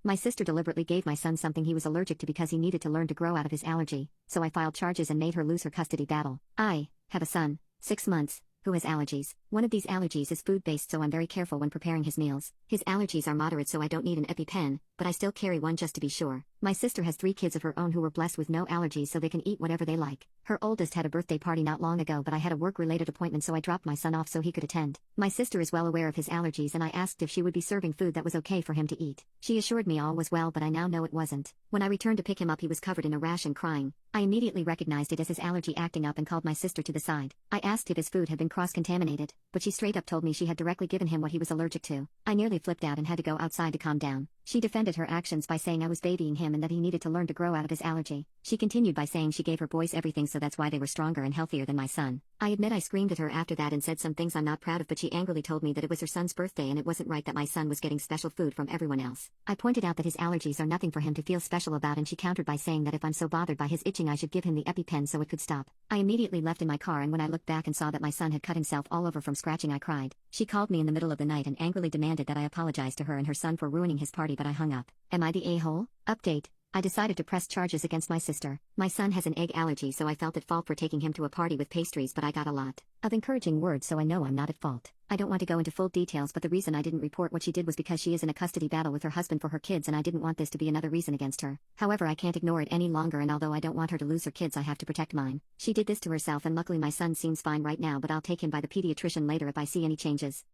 My sister deliberately gave my son something he was allergic to because he needed to learn to grow out of his allergy, so I filed charges and made her lose her custody battle. I have a son, 6 months, who has allergies. One of these allergies is food-based, so I'm very careful when preparing his meals. His allergies are moderate, so I don't need an EpiPen, but I still carry one just to be sure. My sister has 3 kids of her own who were blessed with no allergies, so they can eat whatever they like. Her oldest had a birthday party not long ago, but I had a work-related appointment, so I dropped my son off so he could attend. My sister is well aware of his allergies, and I asked if she would be serving food that was okay for him to eat. She assured me all was well, but I now know it wasn't. When I returned to pick him up, he was covered in a rash and crying. I immediately recognized it as his allergy acting up and called my sister to the side. I asked if his food had been cross-contaminated, but she straight up told me she had directly given him what he was allergic to. I nearly flipped out and had to go outside to calm down. She defended her actions by saying I was babying him and that he needed to learn to grow out of his allergy. She continued by saying she gave her boys everything, so that's why they were stronger and healthier than my son. I admit I screamed at her after that and said some things I'm not proud of, but she angrily told me that it was her son's birthday and it wasn't right that my son was getting special food from everyone else. I pointed out that his allergies are nothing for him to feel special about, and she countered by saying that if I'm so bothered by his itching, I should give him the EpiPen so it could stop. I immediately left in my car, and when I looked back and saw that my son had cut himself all over from scratching, I cried. She called me in the middle of the night and angrily demanded that I apologize to her and her son for ruining his party, but I hung up. Am I the a-hole? Update. I decided to press charges against my sister. My son has an egg allergy, so I felt at fault for taking him to a party with pastries, but I got a lot of encouraging words, so I know I'm not at fault. I don't want to go into full details, but the reason I didn't report what she did was because she is in a custody battle with her husband for her kids, and I didn't want this to be another reason against her. However, I can't ignore it any longer, and although I don't want her to lose her kids, I have to protect mine. She did this to herself, and luckily my son seems fine right now, but I'll take him by the pediatrician later if I see any changes.